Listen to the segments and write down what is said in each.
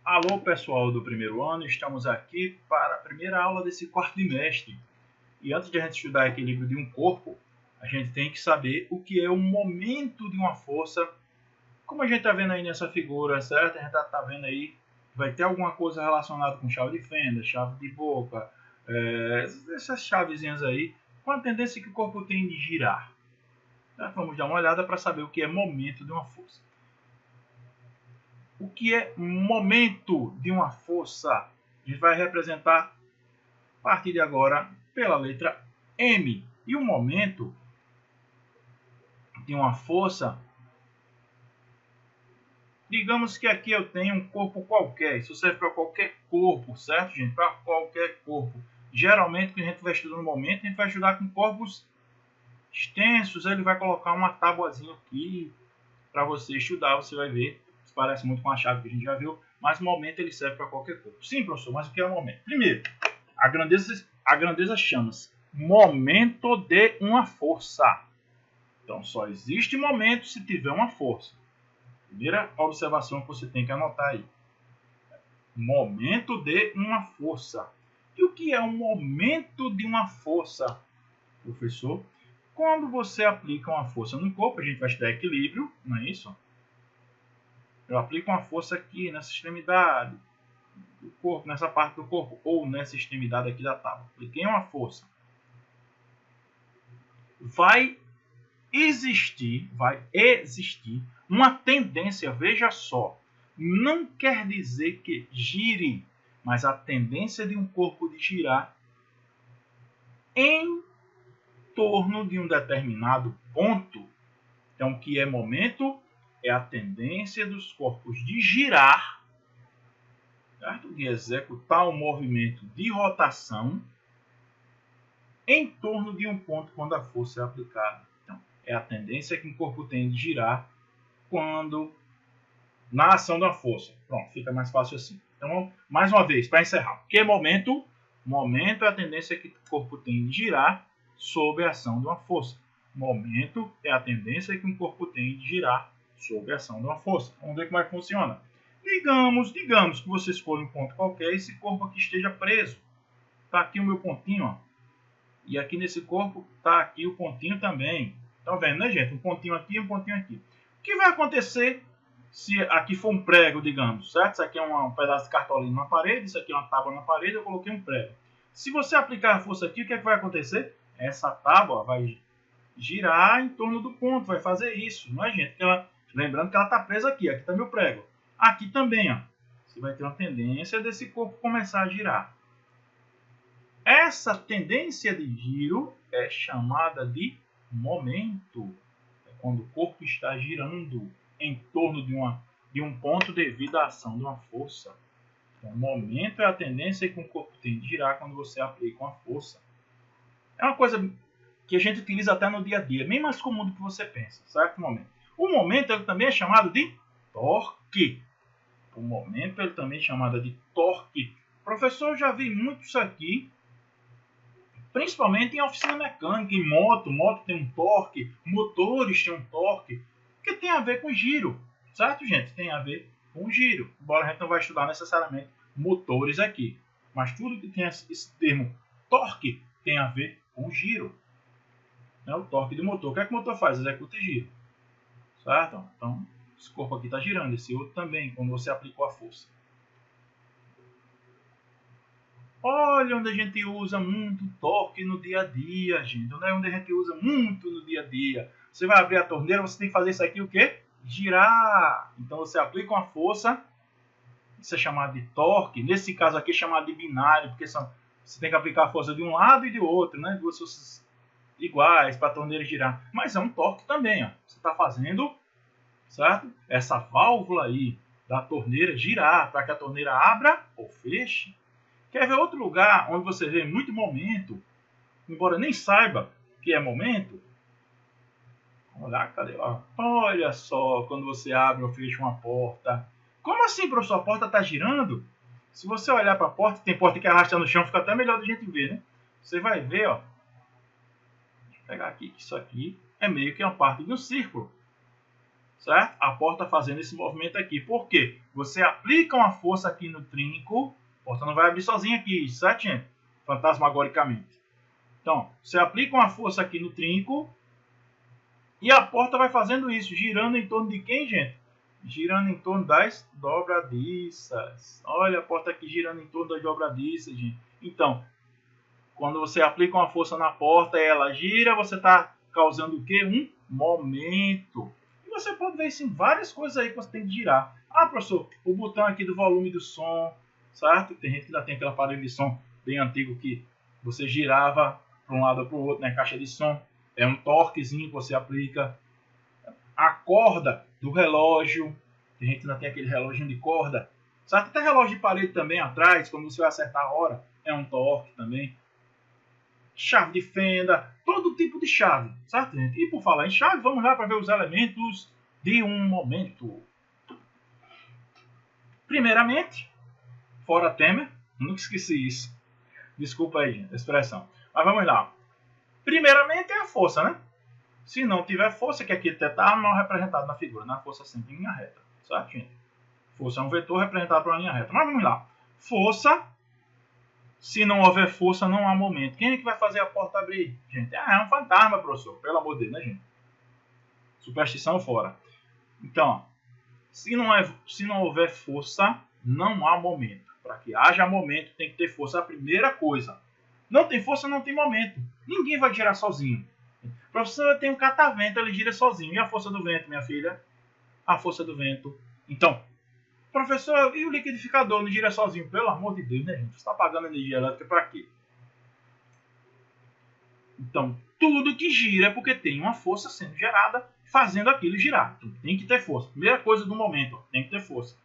Alô pessoal do primeiro ano, estamos aqui para a primeira aula desse quarto trimestre. E antes de a gente estudar equilíbrio de um corpo, a gente tem que saber o que é o momento de uma força. Como a gente está vendo aí nessa figura, certo? A gente está vendo aí, vai ter alguma coisa relacionada com chave de fenda, chave de boca, essas chavezinhas aí, com a tendência que o corpo tem de girar. Então, vamos dar uma olhada para saber o que é momento de uma força. O que é momento de uma força? A gente vai representar a partir de agora pela letra M. E o momento de uma força, digamos que aqui eu tenho um corpo qualquer. Isso serve para qualquer corpo, certo, gente? Para qualquer corpo. Geralmente, quando a gente vai estudar no momento, a gente vai estudar com corpos extensos. Ele vai colocar uma tabuazinha aqui para você estudar. Você vai ver. Isso parece muito com a chave que a gente já viu. Mas o momento ele serve para qualquer corpo. Sim, professor, mas o que é o momento? Primeiro, a grandeza chama-se momento de uma força. Então, só existe momento se tiver uma força. Primeira observação que você tem que anotar aí. Momento de uma força. E o que é um momento de uma força, professor? Quando você aplica uma força no corpo, a gente vai estudar equilíbrio, não é isso? Eu aplico uma força aqui nessa extremidade do corpo, nessa parte do corpo, ou nessa extremidade aqui da tábua. Apliquei uma força. Vai existir uma tendência, veja só, não quer dizer que gire, mas a tendência de um corpo de girar em torno de um determinado ponto. Então, o que é momento é a tendência dos corpos de girar, certo? De executar um movimento de rotação em torno de um ponto quando a força é aplicada. Então, é a tendência que um corpo tem de girar quando na ação da força. Pronto, fica mais fácil assim. Então, mais uma vez, para encerrar. O que é momento? Momento é a tendência que o corpo tem de girar sob a ação de uma força. Momento é a tendência que um corpo tem de girar sob a ação de uma força. Vamos ver como é que funciona. Digamos que você escolha um ponto qualquer e esse corpo aqui esteja preso. Está aqui o meu pontinho, ó. E aqui nesse corpo está aqui o pontinho também. Estão vendo, né, gente? Um pontinho aqui e um pontinho aqui. O que vai acontecer se aqui for um prego, digamos, certo? Isso aqui é um pedaço de cartolina na parede, isso aqui é uma tábua na parede, eu coloquei um prego. Se você aplicar a força aqui, o que é que vai acontecer? Essa tábua vai girar em torno do ponto, vai fazer isso, não é, gente? Lembrando que ela está presa aqui, aqui está meu prego. Aqui também, ó. Você vai ter uma tendência desse corpo começar a girar. Essa tendência de giro é chamada de momento. É quando o corpo está girando em torno de um ponto devido à ação de uma força. Então, o momento é a tendência que o corpo tem de girar quando você aplica uma força. É uma coisa que a gente utiliza até no dia a dia, bem mais comum do que você pensa, certo? O momento ele também é chamado de torque. O momento ele também é chamado de torque. Professor, eu já vi muito isso aqui, principalmente em oficina mecânica, em moto. Moto tem um torque, motores têm um torque, que tem a ver com giro, certo, gente? Tem a ver com giro. Embora a gente não vai estudar necessariamente motores aqui, mas tudo que tem esse termo torque tem a ver com giro. O torque do motor. O que é que o motor faz? Executa giro, certo? Então, esse corpo aqui está girando, esse outro também, quando você aplicou a força. Olha onde a gente usa muito torque no dia a dia, gente. Onde a gente usa muito no dia a dia. Você vai abrir a torneira, você tem que fazer isso aqui o quê? Girar. Então você aplica uma força, isso é chamado de torque. Nesse caso aqui é chamado de binário, porque você tem que aplicar a força de um lado e de outro, né? Duas forças iguais para a torneira girar. Mas é um torque também, ó. Você está fazendo, certo? Essa válvula aí da torneira girar para que a torneira abra ou feche. Quer ver outro lugar onde você vê muito momento, embora nem saiba que é momento? Vamos lá, cadê? Olha só, quando você abre ou fecha uma porta. Como assim, professor? A porta está girando? Se você olhar para a porta, tem porta que arrasta no chão, fica até melhor da gente ver, né? Você vai ver, ó. Deixa eu pegar aqui, isso aqui é meio que uma parte de um círculo. certo? A porta fazendo esse movimento aqui. Por quê? Você aplica uma força aqui no trinco, a porta não vai abrir sozinha aqui, certo, gente? Fantasmagoricamente. Então, você aplica uma força aqui no trinco e a porta vai fazendo isso, girando em torno de quem, gente? Girando em torno das dobradiças. Olha a porta aqui girando em torno das dobradiças, gente. Então, quando você aplica uma força na porta e ela gira, você está causando o quê? Um momento. E você pode ver isso em várias coisas aí que você tem que girar. Ah, professor, o botão aqui do volume do som, certo? Tem gente que ainda tem aquele aparelho de som bem antigo que você girava para um lado ou para o outro na caixa de som. É um torquezinho que você aplica. A corda do relógio. Tem gente que ainda tem aquele relógio de corda. Certo? Tem relógio de parede também atrás, quando você vai acertar a hora. É um torque também. Chave de fenda, todo tipo de chave, certo, gente? E por falar em chave, vamos lá para ver os elementos de um momento. Primeiramente, fora Temer, nunca esqueci isso. Desculpa aí, gente, a expressão. Mas vamos lá. Primeiramente é a força, né? Se não tiver força, que aqui está mal representado na figura, na força sempre em linha reta, certo, gente? Força é um vetor representado por uma linha reta. Mas vamos lá. Força. Se não houver força, não há momento. Quem é que vai fazer a porta abrir? Gente, é um fantasma, professor. Pelo amor de Deus, né, gente? Superstição fora. Então, se não houver força, não há momento. Para que haja momento, tem que ter força. A primeira coisa. Não tem força, não tem momento. Ninguém vai girar sozinho. O professor tem um catavento, ele gira sozinho. E a força do vento, minha filha? A força do vento. Então, professor, e o liquidificador não gira sozinho? Pelo amor de Deus, né, gente? Você está pagando energia elétrica para quê? Então, tudo que gira é porque tem uma força sendo gerada fazendo aquilo girar. Então, tem que ter força. Primeira coisa do momento, tem que ter força.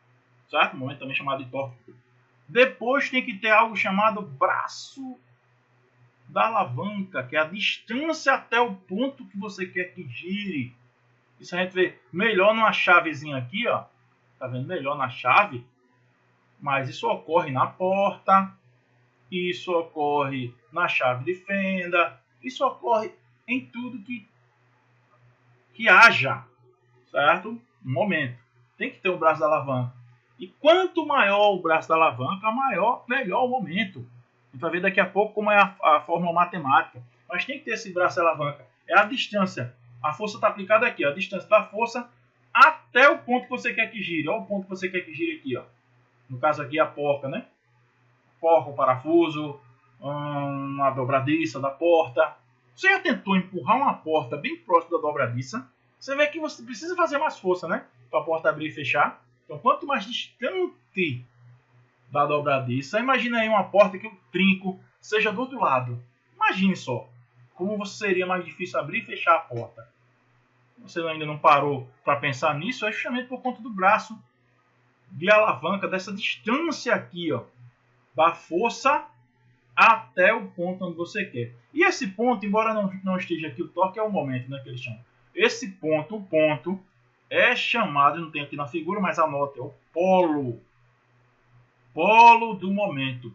Certo? O momento também chamado de torque. Depois tem que ter algo chamado braço da alavanca, que é a distância até o ponto que você quer que gire. Isso a gente vê melhor numa chavezinha aqui, ó. Tá vendo? Melhor na chave. Mas isso ocorre na porta. Isso ocorre na chave de fenda. Isso ocorre em tudo que haja, certo? Um momento. Tem que ter o braço da alavanca. E quanto maior o braço da alavanca, melhor o momento. A gente vai ver daqui a pouco como é a fórmula matemática. Mas tem que ter esse braço da alavanca. É a distância. A força está aplicada aqui. Ó. A distância da força até o ponto que você quer que gire. Olha o ponto que você quer que gire aqui. Ó. No caso aqui, a porca, né? Porca, o parafuso, uma dobradiça da porta. Você já tentou empurrar uma porta bem próximo da dobradiça? Você vê que você precisa fazer mais força, né? Para a porta abrir e fechar. Então, quanto mais distante da dobradiça, imagina aí uma porta que o trinco seja do outro lado. Imagine só como seria mais difícil abrir e fechar a porta. Você ainda não parou para pensar nisso? É justamente por conta do braço de alavanca, dessa distância aqui, ó, da força até o ponto onde você quer. E esse ponto, embora não esteja aqui o torque, é o momento, né, que eles chamam. Esse ponto, o ponto, é chamado, não tem aqui na figura, mas anota, é o polo. Polo do momento.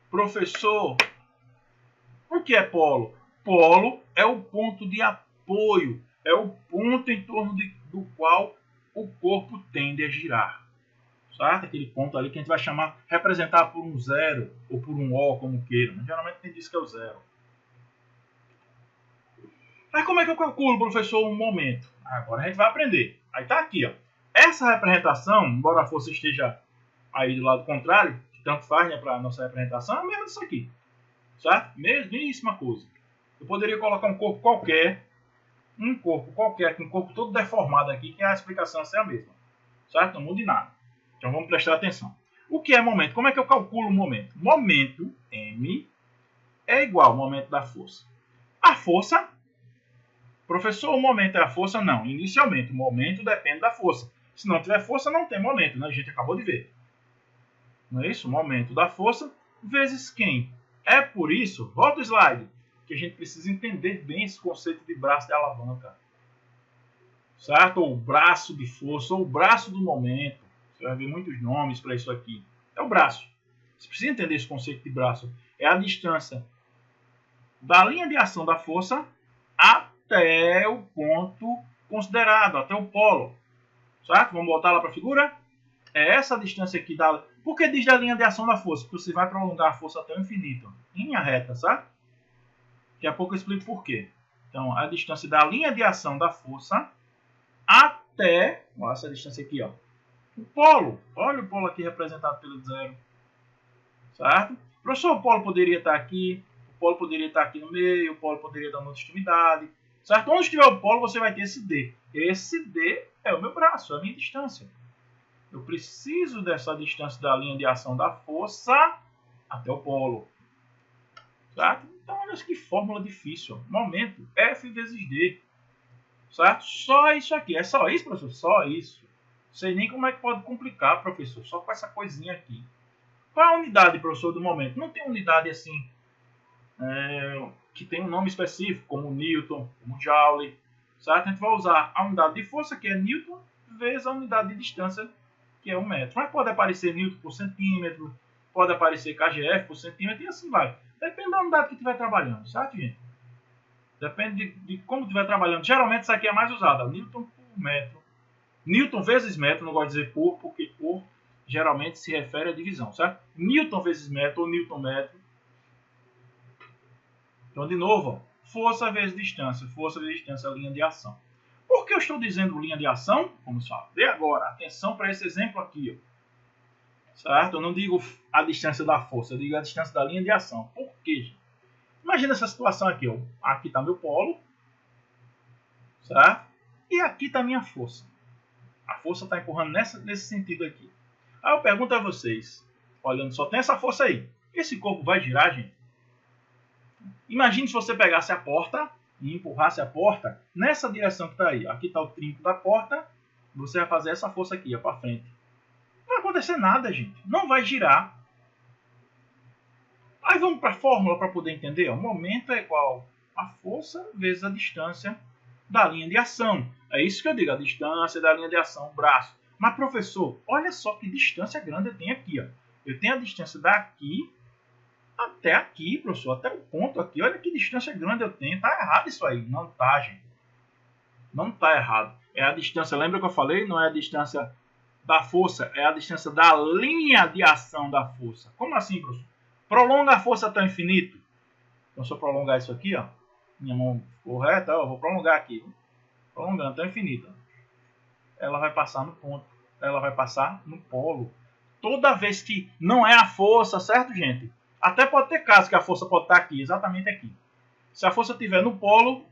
Professor, o que é polo? Polo é o ponto de apoio, é o ponto em torno do qual o corpo tende a girar. Certo? Aquele ponto ali que a gente vai chamar, representar por um zero ou por um O, como queira. Geralmente a gente diz que é o zero. Mas como é que eu calculo, professor, um momento? Agora a gente vai aprender. Aí está aqui, ó. Essa representação, embora a força esteja aí do lado contrário, que tanto faz, né, para a nossa representação, é a mesma disso aqui. Certo? Mesmíssima coisa. Eu poderia colocar um corpo qualquer, com um corpo todo deformado aqui, que a explicação é a mesma. Certo? Não muda nada. Então vamos prestar atenção. O que é momento? Como é que eu calculo o momento? Momento, M, é igual ao momento da força. A força, professor, o momento é a força? Não. Inicialmente, o momento depende da força. Se não tiver força, não tem momento, né? A gente acabou de ver. Não é isso? O momento da força vezes quem? É por isso, volta o slide, que a gente precisa entender bem esse conceito de braço de alavanca. Certo? Ou braço de força, ou braço do momento. Você vai ver muitos nomes para isso aqui. É o braço. Você precisa entender esse conceito de braço. É a distância da linha de ação da força até o ponto considerado até o polo. Certo? Vamos voltar lá para a figura. É essa distância aqui da... Por que diz da linha de ação da força? Porque você vai prolongar a força até o infinito. Em linha reta, certo? Daqui a pouco eu explico por quê. Então, a distância da linha de ação da força até... Olha essa distância aqui, ó. O polo. Olha o polo aqui representado pelo zero. Certo? Professor, o polo poderia estar aqui. O polo poderia estar aqui no meio. O polo poderia estar na outra extremidade. Certo? Onde estiver o polo, você vai ter esse D. Esse D é o meu braço, é a minha distância. Eu preciso dessa distância da linha de ação da força até o polo. Certo? Então, olha que fórmula difícil. Momento, F vezes D. Certo? Só isso aqui. É só isso, professor? Só isso. Não sei nem como é que pode complicar, professor. Só com essa coisinha aqui. Qual é a unidade, professor, do momento? Não tem unidade assim, que tem um nome específico, como Newton, como Joule. Certo? A gente vai usar a unidade de força, que é Newton, vezes a unidade de distância, que é 1 metro. Mas pode aparecer Newton por centímetro, pode aparecer KGF por centímetro e assim vai. Depende da unidade que estiver trabalhando, certo, gente? Depende de como estiver trabalhando. Geralmente isso aqui é mais usado, Newton por metro. Newton vezes metro, não gosto de dizer por, porque por geralmente se refere à divisão, certo? Newton vezes metro ou Newton metro. Então, de novo, ó, força vezes distância, linha de ação. Por que eu estou dizendo linha de ação? Vamos ver agora. Atenção para esse exemplo aqui, ó. Certo? Eu não digo a distância da força, eu digo a distância da linha de ação. Por quê, gente? Imagina essa situação aqui, ó. Aqui está meu polo, certo? E aqui está a minha força. A força está empurrando nesse sentido aqui. Aí eu pergunto a vocês, olhando, só tem essa força aí. Esse corpo vai girar, gente? Imagine se você pegasse a porta e empurrasse a porta nessa direção que está aí. Aqui está o trinco da porta. Você vai fazer essa força aqui, para frente. Não vai acontecer nada, gente. Não vai girar. Aí vamos para a fórmula para poder entender. O momento é igual a força vezes a distância da linha de ação. É isso que eu digo, a distância da linha de ação, o braço. Mas, professor, olha só que distância grande eu tenho aqui. Ó. Eu tenho a distância daqui até aqui, professor, até o ponto aqui. Olha que distância grande eu tenho. Tá errado isso aí. Não tá, gente. Não tá errado. É a distância, lembra que eu falei? Não é a distância da força, é a distância da linha de ação da força. Como assim, professor? Prolonga a força até o infinito. Então, se eu prolongar isso aqui, ó, minha mão ficou reta, eu vou prolongar aqui. Prolongando até o infinito. Ela vai passar no ponto. Ela vai passar no polo. Toda vez que não é a força, certo, gente? Até pode ter casos que a força pode estar aqui, exatamente aqui. Se a força estiver no polo,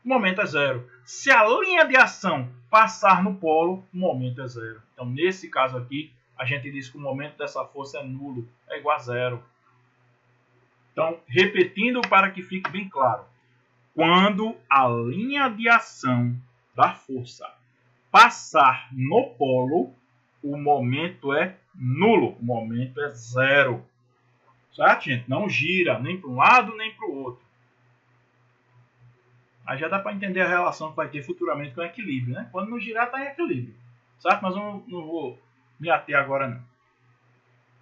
o momento é zero. Se a linha de ação passar no polo, o momento é zero. Então, nesse caso aqui, a gente diz que o momento dessa força é nulo, é igual a zero. Então, repetindo para que fique bem claro. Quando a linha de ação da força passar no polo, o momento é nulo, o momento é zero. Certo, gente? Não gira nem para um lado nem para o outro. Aí já dá para entender a relação que vai ter futuramente com o equilíbrio, né? Quando não girar, está em equilíbrio. Certo? Mas eu não vou me ater agora, não.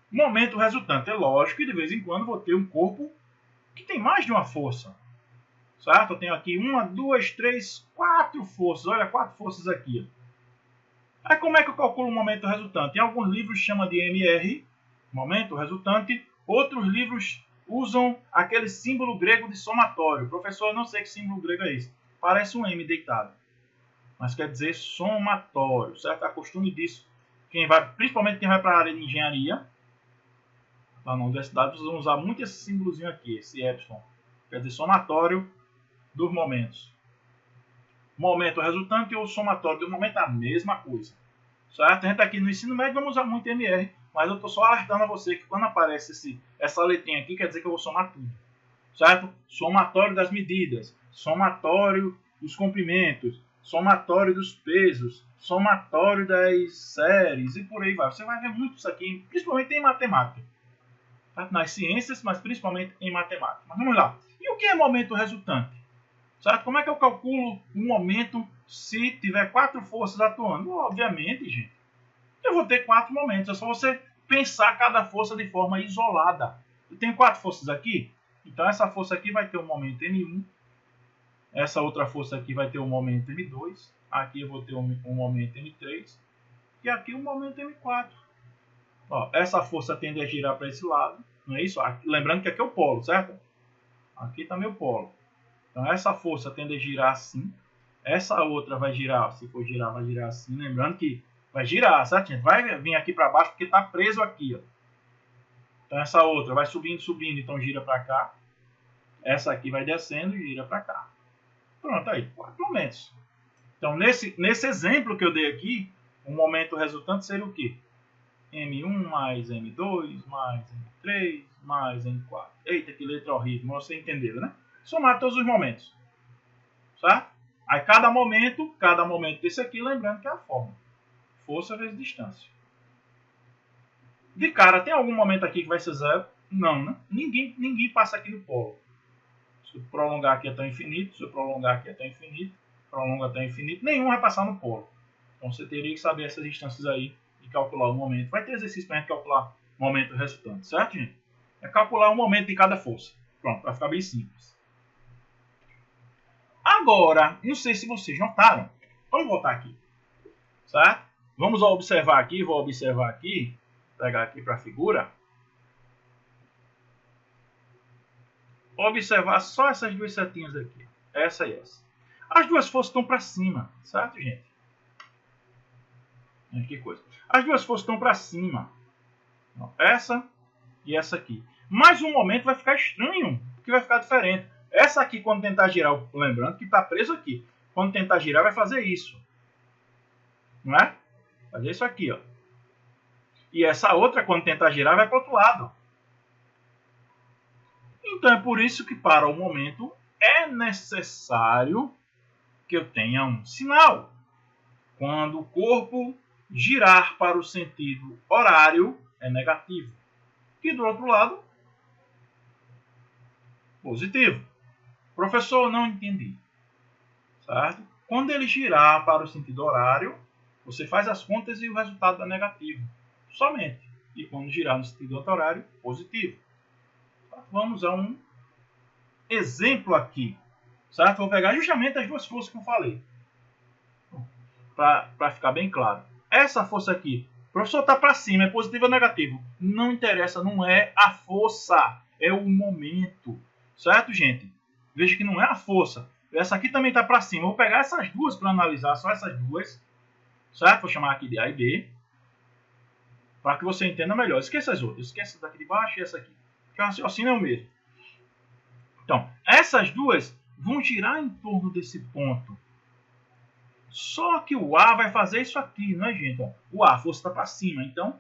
Momento resultante. É lógico que de vez em quando vou ter um corpo que tem mais de uma força. Certo? Eu tenho aqui 1, 2, 3, 4 forças. Olha, 4 forças aqui. Aí como é que eu calculo o momento resultante? Em alguns livros chama de MR, momento resultante. Outros livros usam aquele símbolo grego de somatório. Professor, eu não sei que símbolo grego é esse. Parece um M deitado. Mas quer dizer somatório, certo? É costume disso. Principalmente quem vai para a área de engenharia, lá na universidade, vocês vão usar muito esse símbolozinho aqui, esse epsilon. Quer dizer somatório dos momentos. Momento resultante ou somatório do momento é a mesma coisa. Certo? A gente aqui no ensino médio vamos usar muito MR. Mas eu estou só alertando a você que quando aparece essa letrinha aqui, quer dizer que eu vou somar tudo. Certo? Somatório das medidas, somatório dos comprimentos, somatório dos pesos, somatório das séries e por aí vai. Você vai ver muito isso aqui, principalmente em matemática. Certo? Nas ciências, mas principalmente em matemática. Mas vamos lá. E o que é momento resultante? Certo? Como é que eu calculo o momento se tiver 4 forças atuando? Obviamente, gente. Eu vou ter 4 momentos. É só você pensar cada força de forma isolada. Eu tenho 4 forças aqui. Então, essa força aqui vai ter um momento M1. Essa outra força aqui vai ter um momento M2. aqui eu vou ter um momento M3 e aqui um momento M4. Ó, essa força tende a girar para esse lado, não é isso? Aqui, lembrando que aqui é o polo, certo? Aqui está meu polo. Então essa força tende a girar assim. Essa outra vai girar, se for girar, vai girar assim. Lembrando que vai girar, certo, gente? Vai vir aqui para baixo porque está preso aqui, ó. Então essa outra vai subindo, subindo, então gira para cá. Essa aqui vai descendo e gira para cá. Pronto, aí, 4 momentos. Então nesse exemplo que eu dei aqui, o momento resultante seria o quê? M1 mais M2 mais M3 mais M4. Eita, que letra horrível, mas você entendeu, né? Somar todos os momentos. Certo? Aí cada momento desse aqui, lembrando que é a fórmula. Força vezes distância. De cara, tem algum momento aqui que vai ser zero? Não, né? Ninguém passa aqui no polo. Se eu prolongar aqui até o infinito, se eu prolongar aqui até o infinito, prolonga até o infinito, nenhum vai passar no polo. Então você teria que saber essas distâncias aí e calcular o momento. Vai ter exercício para a gente calcular o momento resultante, certo, gente? É calcular o momento de cada força. Pronto, vai ficar bem simples. Agora, não sei se vocês notaram. Vamos voltar aqui, certo? Vamos observar aqui, vou observar aqui, pegar aqui para a figura. Observar só essas duas setinhas aqui, essa e essa. As duas forças estão para cima, certo, gente? Que coisa. As duas forças estão para cima. Essa e essa aqui. Mas um momento vai ficar estranho, porque vai ficar diferente. Essa aqui, quando tentar girar, lembrando que está preso aqui. Quando tentar girar, vai fazer isso. Não é? Fazer isso aqui, ó. E essa outra, quando tentar girar, vai para o outro lado. Então é por isso que para o momento é necessário que eu tenha um sinal. Quando o corpo girar para o sentido horário, é negativo. E do outro lado, positivo. Professor, não entendi. Certo? Quando ele girar para o sentido horário, você faz as contas e o resultado dá negativo. Somente. E quando girar no sentido horário, positivo. Vamos a um exemplo aqui. Certo? Vou pegar justamente as duas forças que eu falei. Para ficar bem claro. Essa força aqui, o professor está para cima, é positivo ou negativo? Não interessa, não é a força, é o momento. Certo, gente? Veja que não é a força. Essa aqui também está para cima. Eu vou pegar essas duas para analisar, só essas duas. Certo? Vou chamar aqui de A e B. Para que você entenda melhor. Esqueça as outras. Esqueça daqui de baixo e essa aqui. Porque o raciocínio é o mesmo. Então, essas duas vão girar em torno desse ponto. Só que o A vai fazer isso aqui, não é, gente? Ó, o A, a força está para cima. Então,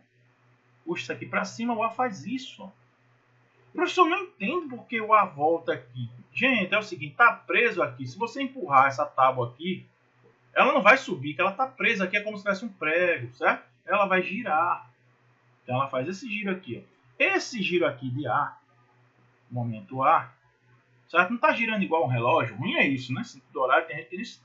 puxa isso aqui para cima, o A faz isso. Ó. O professor não entende porque o A volta aqui. Gente, é o seguinte, está preso aqui. Se você empurrar essa tábua aqui, ela não vai subir, que ela está presa aqui, é como se tivesse um prego, certo? Ela vai girar. Então, ela faz esse giro aqui. Ó. Esse giro aqui de A, momento A, certo? Não está girando igual um relógio. Ruim é isso, né? Sentido horário, tem gente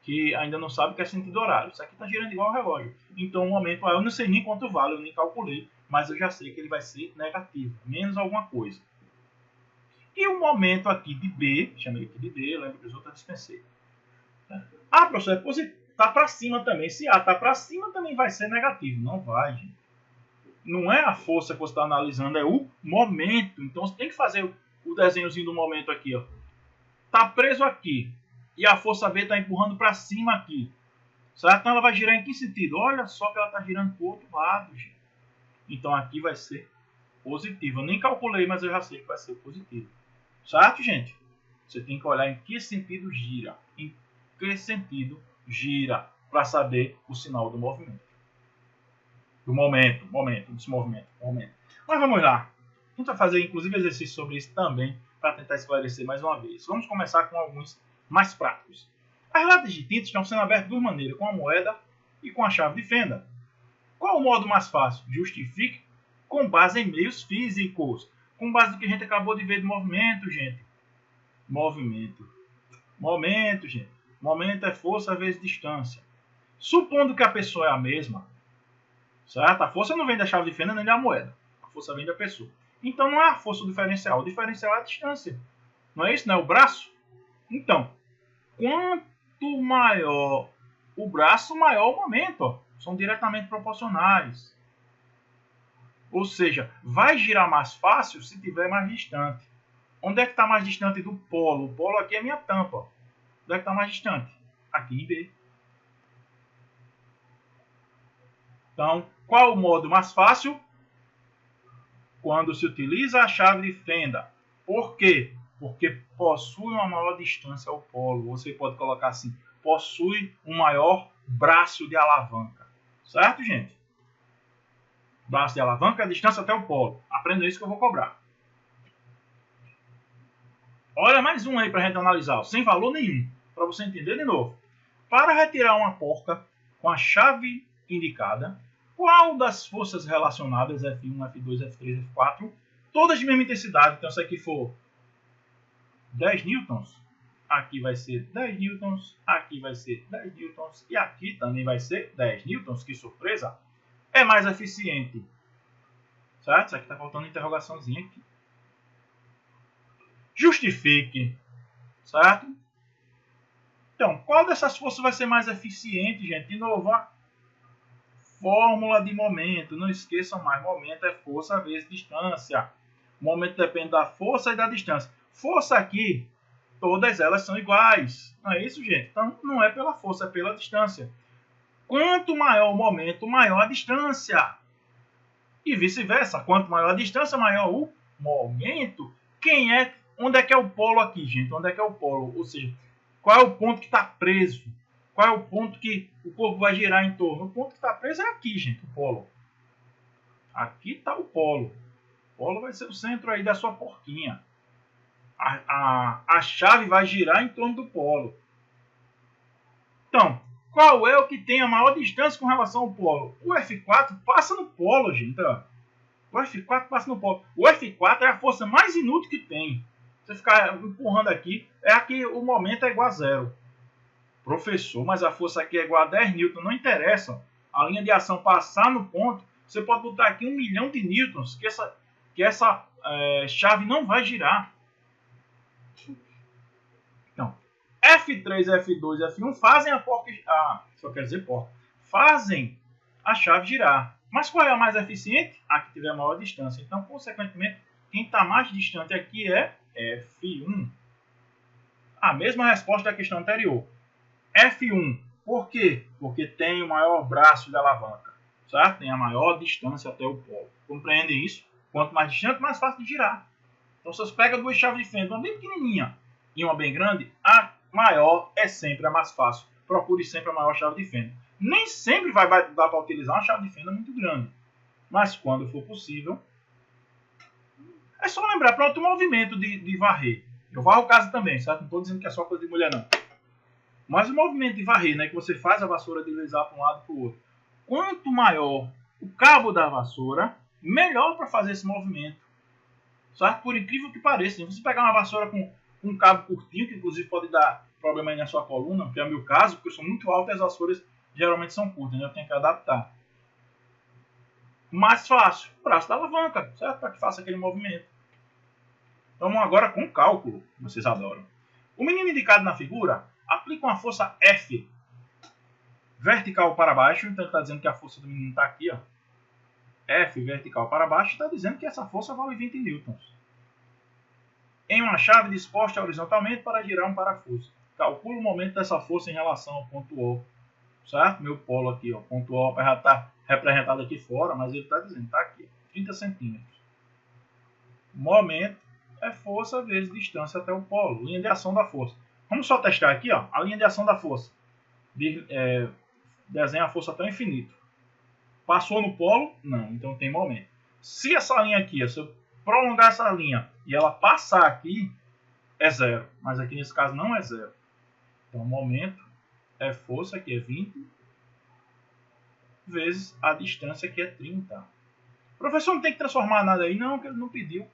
que ainda não sabe o que é sentido horário. Isso aqui está girando igual um relógio. Então, o momento A, eu não sei nem quanto vale, eu nem calculei, mas eu já sei que ele vai ser negativo, menos alguma coisa. E o momento aqui de B, chamei aqui de B, lembra que os outros eu dispensei. Ah, professor, está para cima também. Se A está para cima, também vai ser negativo. Não vai, gente. Não é a força que você está analisando, é o momento. Então, você tem que fazer o desenhozinho do momento aqui. Está preso aqui. E a força B está empurrando para cima aqui. Certo? Então ela vai girar em que sentido? Olha só que ela está girando para o outro lado, gente. Então aqui vai ser positivo. Eu nem calculei, mas eu já sei que vai ser positivo. Certo, gente? Você tem que olhar em que sentido gira. Em que sentido gira para saber o sinal do movimento. Do momento, desse movimento. Mas vamos lá. A gente vai fazer inclusive exercício sobre isso também para tentar esclarecer mais uma vez. Vamos começar com alguns mais práticos. As latas de tinta estão sendo abertas de duas maneiras, com a moeda e com a chave de fenda. Qual o modo mais fácil? Justifique com base em meios físicos. Com base no que a gente acabou de ver de movimento, gente. Movimento, gente. Momento é força vezes distância. Supondo que a pessoa é a mesma, certo? A força não vem da chave de fenda nem da moeda. A força vem da pessoa. Então não é a força diferencial. O diferencial é a distância. Não é isso? Não é o braço? Então, quanto maior o braço, maior o momento. Ó. São diretamente proporcionais. Ou seja, vai girar mais fácil se tiver mais distante. Onde é que está mais distante do polo? O polo aqui é minha tampa. Onde é que está mais distante? Aqui em B. Então, qual o modo mais fácil? Quando se utiliza a chave de fenda. Por quê? Porque possui uma maior distância ao polo. Você pode colocar assim, possui um maior braço de alavanca. Certo, gente? Braço de alavanca é a distância até o polo. Aprenda isso que eu vou cobrar. Olha mais um aí para a gente analisar, sem valor nenhum, para você entender de novo. Para retirar uma porca com a chave indicada, qual das forças relacionadas, F1, F2, F3, F4, todas de mesma intensidade, então se aqui for 10 newtons, aqui vai ser 10 newtons, aqui vai ser 10 newtons e aqui também vai ser 10 newtons, que surpresa, é mais eficiente. Certo? Isso aqui está faltando uma interrogaçãozinha aqui. Justifique. Certo? Então, qual dessas forças vai ser mais eficiente, gente? De novo, a fórmula de momento. Não esqueçam mais. Momento é força vezes distância. O momento depende da força e da distância. Força aqui, todas elas são iguais. Não é isso, gente? Então, não é pela força, é pela distância. Quanto maior o momento, maior a distância. E vice-versa. Quanto maior a distância, maior o momento. Onde é que é o polo aqui, gente? Onde é que é o polo? Ou seja, qual é o ponto que está preso? Qual é o ponto que o corpo vai girar em torno? O ponto que está preso é aqui, gente, o polo. Aqui está o polo. O polo vai ser o centro aí da sua porquinha. A chave vai girar em torno do polo. Então, qual é o que tem a maior distância com relação ao polo? O F4 passa no polo, gente. Ó. O F4 passa no polo. O F4 é a força mais inútil que tem. Você ficar empurrando aqui, é aqui o momento é igual a zero. Professor, mas a força aqui é igual a 10 newtons. Não interessa. A linha de ação passar no ponto, você pode botar aqui 1 milhão de newtons, que essa chave não vai girar. Então, F3, F2 e F1 fazem fazem a chave girar. Mas qual é a mais eficiente? A que tiver maior distância. Então, consequentemente, quem está mais distante aqui é F1. A mesma resposta da questão anterior. F1. Por quê? Porque tem o maior braço de alavanca. Certo? Tem a maior distância até o polo. Compreendem isso? Quanto mais distante, mais fácil de girar. Então, se você pega duas chaves de fenda, uma bem pequenininha e uma bem grande, a maior é sempre a mais fácil. Procure sempre a maior chave de fenda. Nem sempre vai dar para utilizar uma chave de fenda muito grande. Mas quando for possível, é só lembrar, pronto, o movimento de varrer. Eu varro casa também, certo? Não estou dizendo que é só coisa de mulher, não. Mas o movimento de varrer, né, que você faz a vassoura deslizar para um lado e para o outro. Quanto maior o cabo da vassoura, melhor para fazer esse movimento. Certo? Por incrível que pareça. Se você pegar uma vassoura com um cabo curtinho, que inclusive pode dar problema aí na sua coluna, que é o meu caso, porque eu sou muito alto e as vassouras geralmente são curtas, né? Eu tenho que adaptar. Mais fácil, braço da alavanca, certo? Para que faça aquele movimento. Vamos agora com o cálculo, que vocês adoram. O menino indicado na figura aplica uma força F vertical para baixo, então ele está dizendo que a força do menino está aqui, ó. F vertical para baixo, está dizendo que essa força vale 20 newtons. Em uma chave disposta horizontalmente para girar um parafuso. Calcula o momento dessa força em relação ao ponto O. Certo? Meu polo aqui, ó. Ponto O já está representado aqui fora, mas ele está dizendo, está aqui, 30 centímetros. Momento é força vezes distância até o polo. Linha de ação da força. Vamos só testar aqui, ó, a linha de ação da força. Desenha a força até o infinito. Passou no polo? Não, então tem momento. Se essa linha aqui, se eu prolongar essa linha e ela passar aqui, é zero. Mas aqui nesse caso não é zero. Então o momento é força, que é 20, vezes a distância, que é 30. O professor não tem que transformar nada aí, não, que ele não pediu.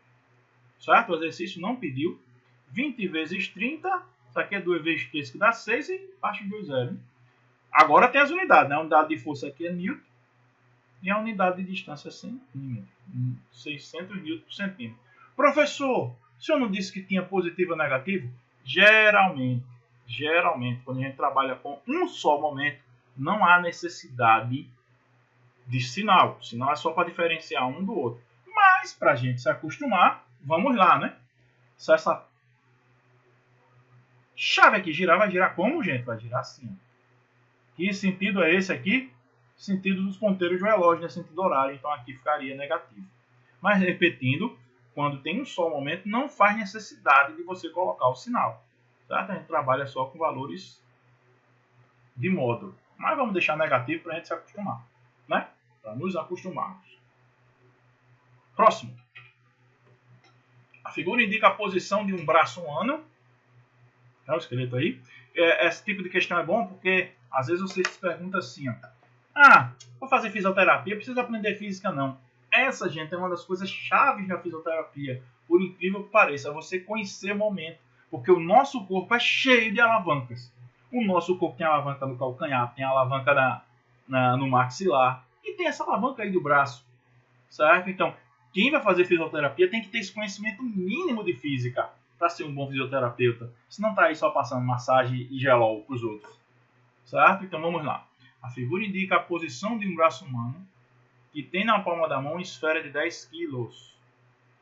Certo? O exercício não pediu. 20 vezes 30, isso aqui é 2 vezes 3, que dá 6, e parte de 2 zero. Agora tem as unidades, né? A unidade de força aqui é newton, e a unidade de distância é centímetro. 600 newton por centímetro. Professor, o senhor não disse que tinha positivo ou negativo? Geralmente, quando a gente trabalha com um só momento, não há necessidade de sinal. O sinal é só para diferenciar um do outro. Mas, para a gente se acostumar, vamos lá, né? Se essa chave aqui girar, vai girar como, gente? Vai girar assim. Que sentido é esse aqui? Sentido dos ponteiros do relógio, né? Sentido horário. Então, aqui ficaria negativo. Mas, repetindo, quando tem um só momento, não faz necessidade de você colocar o sinal. Certo? A gente trabalha só com valores de módulo. Mas vamos deixar negativo para a gente se acostumar. Né? Para nos acostumarmos. Próximo. A figura indica a posição de um braço humano. É o esqueleto aí. Esse tipo de questão é bom porque às vezes você se pergunta assim, ó, vou fazer fisioterapia, preciso aprender física não. Essa, gente, é uma das coisas chaves da fisioterapia. Por incrível que pareça, é você conhecer o momento. Porque o nosso corpo é cheio de alavancas. O nosso corpo tem alavanca no calcanhar, tem alavanca no maxilar. E tem essa alavanca aí do braço. Certo? Então, quem vai fazer fisioterapia tem que ter esse conhecimento mínimo de física para ser um bom fisioterapeuta. Se não está aí só passando massagem e gelol para os outros. Certo? Então vamos lá. A figura indica a posição de um braço humano que tem na palma da mão uma esfera de 10 kg.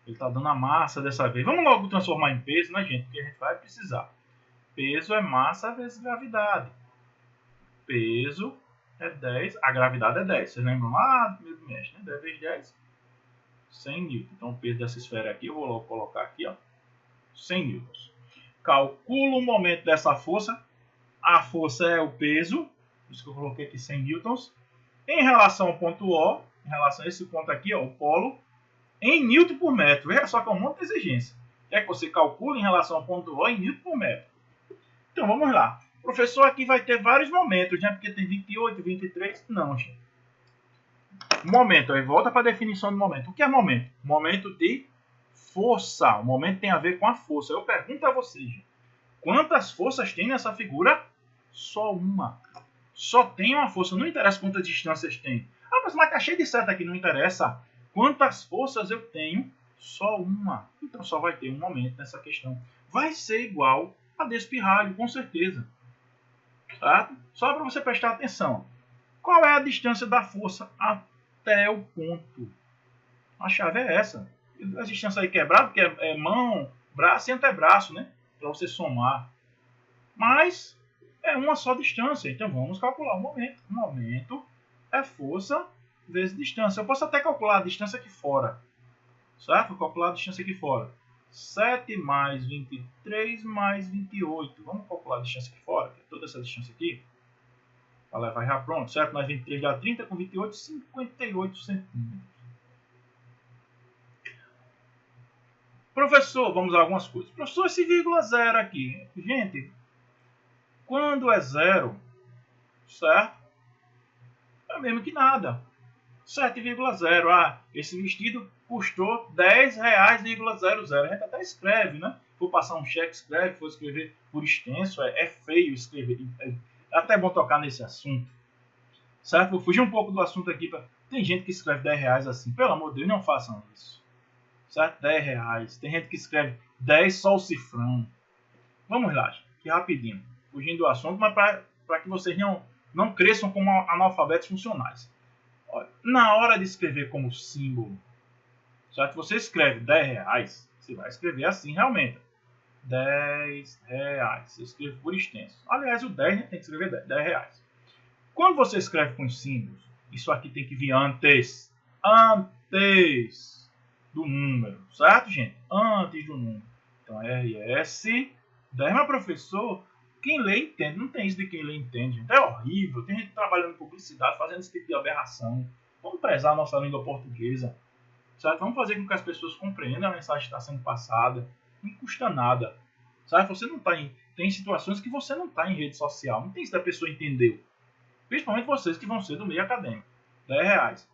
Ele está dando a massa dessa vez. Vamos logo transformar em peso, né, gente? Porque a gente vai precisar. Peso é massa vezes gravidade. Peso é 10. A gravidade é 10. Vocês lembram lá do primeiro trimestre, né? 10 vezes 10, 100 newtons. Então o peso dessa esfera aqui, eu vou logo colocar aqui, ó, 100 newtons. Calculo o momento dessa força. A força é o peso. Por isso que eu coloquei aqui 100 newtons. Em relação ao ponto O, em relação a esse ponto aqui, ó, o polo, em newton por metro. Veja só que é um monte de exigência. Quer que você calcule em relação ao ponto O em newton por metro. Então vamos lá. O professor aqui vai ter vários momentos, né? Porque tem 28, 23. Não, gente. Momento. Aí volta para a definição de momento. O que é momento? Momento de força. O momento tem a ver com a força. Eu pergunto a vocês, quantas forças tem nessa figura? Só uma. Só tem uma força. Não interessa quantas distâncias tem. Mas está cheio de seta aqui. Não interessa. Quantas forças eu tenho? Só uma. Então só vai ter um momento nessa questão. Vai ser igual a desse pirralho, com certeza. Tá? Só para você prestar atenção. Qual é a distância da força até o ponto? A chave é essa. A distância aí quebrada, porque é mão, braço e antebraço, né? Para você somar. Mas é uma só distância. Então vamos calcular o momento. O momento é força vezes distância. Eu posso até calcular a distância aqui fora. Certo? Vou calcular a distância aqui fora. 7 mais 23 mais 28. Vamos calcular a distância aqui fora. Toda essa distância aqui. Para levar já pronto. 7 mais 23 dá 30, com 28, 58 centímetros. Professor, vamos a algumas coisas. Professor, esse vírgula zero aqui. Gente, quando é zero, certo? É mesmo que nada. 7,0. Esse vestido custou R$10,00. A gente até escreve, né? For passar um cheque, escreve. For escrever por extenso, é feio escrever. É até bom tocar nesse assunto. Certo? Vou fugir um pouco do assunto aqui. Tem gente que escreve R$10 assim. Pelo amor de Deus, não façam isso. Certo? R$10. Tem gente que escreve 10 só o cifrão. Vamos lá, gente. Aqui rapidinho. Fugindo do assunto, mas para que vocês não cresçam como analfabetos funcionais. Olha, na hora de escrever como símbolo, certo? Você escreve R$10, você vai escrever assim realmente. R$10. Você escreve por extenso. Aliás, o 10 tem que escrever R$10. Quando você escreve com símbolos, isso aqui tem que vir antes do número, certo, gente? Antes do número. Então, RS 10. Mas, professor, quem lê entende. Não tem isso de quem lê entende, gente. É horrível. Tem gente trabalhando em publicidade, fazendo esse tipo de aberração. Vamos prezar a nossa língua portuguesa. Certo? Vamos fazer com que as pessoas compreendam a mensagem que está sendo passada. Não custa nada. Certo? Você não está em... Tem situações que você não está em rede social. Não tem isso da pessoa entendeu. Principalmente vocês que vão ser do meio acadêmico. R$10.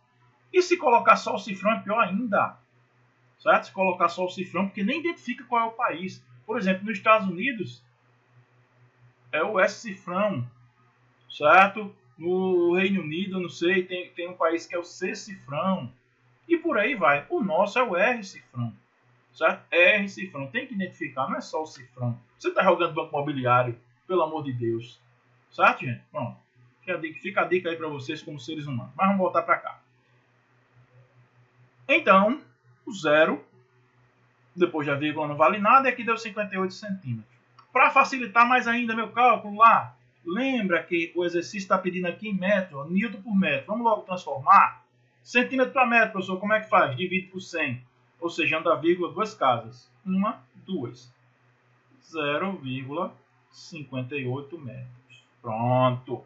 E se colocar só o cifrão é pior ainda. Certo? Se colocar só o cifrão, porque nem identifica qual é o país. Por exemplo, nos Estados Unidos, é o S cifrão. Certo? No Reino Unido, não sei, tem um país que é o C cifrão. E por aí vai. O nosso é o R cifrão. Certo? R cifrão. Tem que identificar, não é só o cifrão. Você está jogando banco imobiliário, pelo amor de Deus. Certo, gente? Bom, Fica a dica aí para vocês como seres humanos. Mas vamos voltar para cá. Então, o zero, depois da vírgula não vale nada, e aqui deu 58 centímetros. Para facilitar mais ainda meu cálculo lá, lembra que o exercício está pedindo aqui em metro, newton por metro. Vamos logo transformar. Centímetro para metro, professor, como é que faz? Divide por 100. Ou seja, anda a vírgula duas casas. 1, 2. 0,58 metros. Pronto.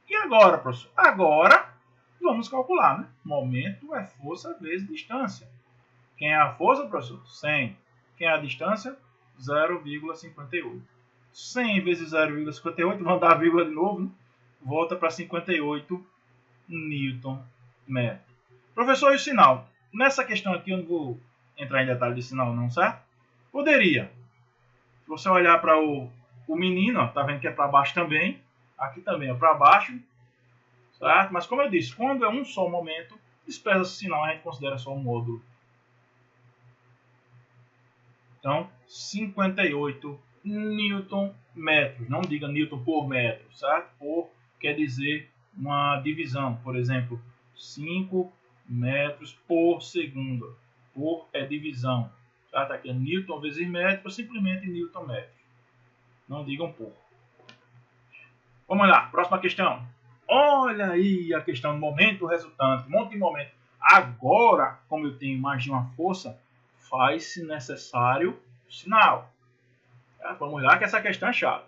E agora, professor? Agora, vamos calcular, né? Momento é força vezes distância. Quem é a força, professor? 100. Quem é a distância? 0,58. 100 vezes 0,58, vamos dar a vírgula de novo, né? Volta para 58 Newton metro. Professor, e o sinal? Nessa questão aqui eu não vou entrar em detalhe de sinal não, certo? Poderia. Se você olhar para o menino, ó, tá vendo que é para baixo também. Aqui também é para baixo. Certo? Mas como eu disse, quando é um só momento, expressa-se o sinal, a gente considera só um módulo. Então, 58 Newton metros. Não diga Newton por metro, certo? Por quer dizer uma divisão. Por exemplo, 5 metros por segundo. Por é divisão. Certo? Aqui é Newton vezes metro, ou simplesmente Newton metros. Não digam por. Vamos lá, próxima questão. Olha aí a questão do momento resultante. Monte de momento. Agora, como eu tenho mais de uma força, faz-se necessário o sinal. Vamos lá que essa questão é chave.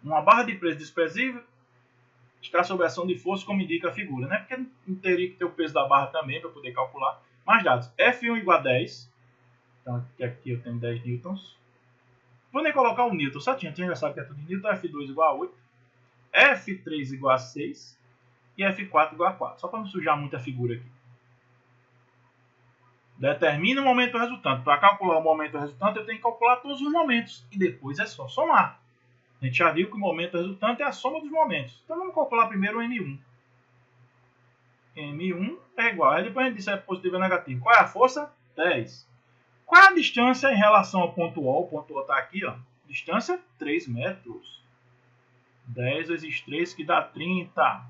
Uma barra de peso desprezível está sob ação de força, como indica a figura, né? Porque não teria que ter o peso da barra também para poder calcular. Mais dados. F1 igual a 10. Então aqui eu tenho 10 newtons. Vou nem colocar o newton, certinho. A gente já sabe que é tudo em newton. F2 igual a 8. F3 igual a 6. E F4 igual a 4. Só para não sujar muito a figura aqui. Determina o momento resultante. Para calcular o momento resultante, eu tenho que calcular todos os momentos. E depois é só somar. A gente já viu que o momento resultante é a soma dos momentos. Então vamos calcular primeiro o M1. M1 é igual. Aí depois a gente diz se é positivo ou negativo. Qual é a força? 10. Qual é a distância em relação ao ponto O? O ponto O está aqui, ó. Distância? 3 metros. 10 vezes 3 que dá 30.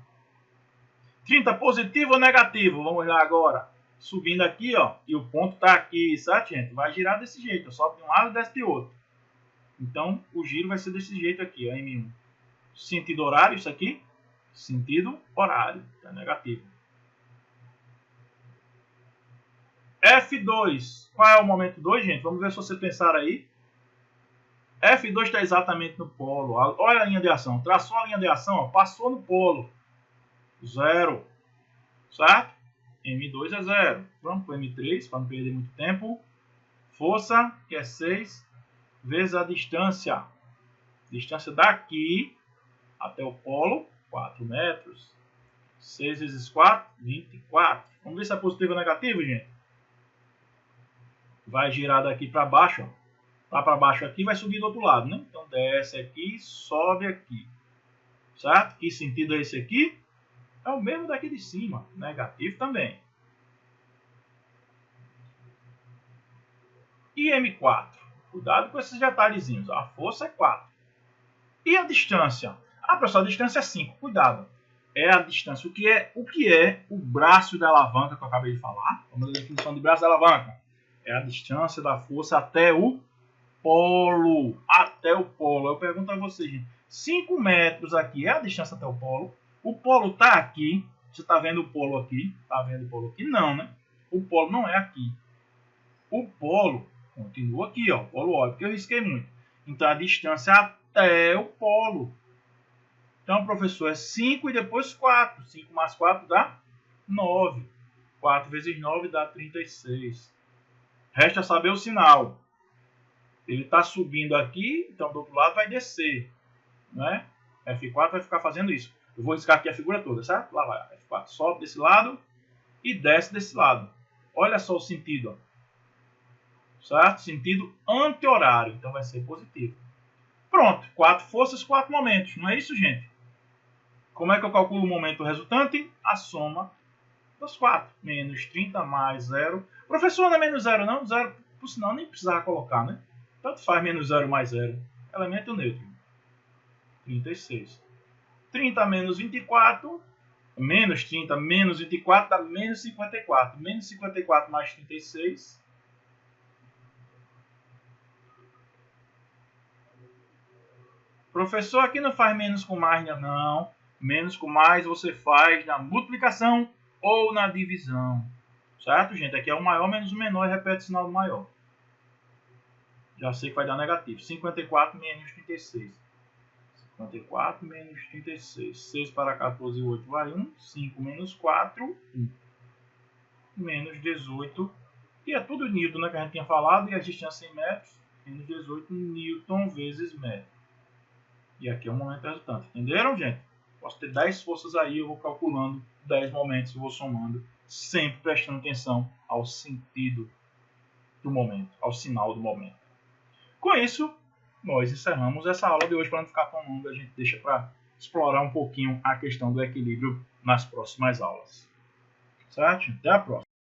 30 positivo ou negativo? Vamos lá agora. Subindo aqui, ó, e o ponto está aqui, certo, gente? Vai girar desse jeito, sobe de um lado e desce de outro. Então, o giro vai ser desse jeito aqui, ó, M1. Sentido horário, isso aqui? Sentido horário, tá negativo. F2, qual é o momento 2, gente? Vamos ver se você pensar aí. F2 está exatamente no polo. Olha a linha de ação. Traçou a linha de ação, ó, passou no polo. 0, certo? M2 é 0. Vamos para o M3, para não perder muito tempo. Força, que é 6, vezes a distância. Distância daqui até o polo, 4 metros. 6 vezes 4, 24. Vamos ver se é positivo ou negativo, gente. Vai girar daqui para baixo. Lá para baixo aqui, vai subir do outro lado, né? Então desce aqui, sobe aqui. Certo? Que sentido é esse aqui? É o mesmo daqui de cima. Negativo também. E M4. Cuidado com esses detalhezinhos. A força é 4. E a distância? Ah, pessoal, a distância é 5. Cuidado. É a distância. O que é o braço da alavanca que eu acabei de falar? Vamos ver a definição de braço da alavanca. É a distância da força até o polo. Até o polo. Eu pergunto a vocês, gente. 5 metros aqui é a distância até o polo. O polo está aqui. Você está vendo o polo aqui? Está vendo o polo aqui? Não, né? O polo não é aqui. O polo continua aqui, ó. O polo óbvio, porque eu risquei muito. Então, a distância até o polo. Então, professor, é 5 e depois 4. 5 mais 4 dá 9. 4 vezes 9 dá 36. Resta saber o sinal. Ele está subindo aqui, então do outro lado vai descer. Né? F4 vai ficar fazendo isso. Eu vou riscar aqui a figura toda, certo? Lá vai. F4 sobe desse lado e desce desse lado. Olha só o sentido. Ó. Certo? Sentido anti-horário. Então vai ser positivo. Pronto. 4 forças, 4 momentos. Não é isso, gente? Como é que eu calculo o momento resultante? A soma dos 4. Menos 30 mais 0. Professor, não é menos 0 não? 0, por sinal, nem precisava colocar, né? Tanto faz menos 0 mais 0. Elemento neutro. 36. 30 menos 24, menos 30 menos 24 dá menos 54. Menos 54 mais 36. Professor, aqui não faz menos com mais, não. Menos com mais você faz na multiplicação ou na divisão. Certo, gente? Aqui é o maior menos o menor e repete o sinal do maior. Já sei que vai dar negativo. 54 menos 36. 54 menos 36. 6 para 14, 8 vai 1. 5 menos 4, 1. Menos 18. E é tudo Newton, né, que a gente tinha falado. E a distância em metros. Menos 18 Newton vezes metro. E aqui é o momento resultante. Entenderam, gente? Posso ter 10 forças aí. Eu vou calculando 10 momentos e vou somando. Sempre prestando atenção ao sentido do momento. Ao sinal do momento. Com isso, nós encerramos essa aula de hoje. Para não ficar tão longa, a gente deixa para explorar um pouquinho a questão do equilíbrio nas próximas aulas. Certo? Até a próxima.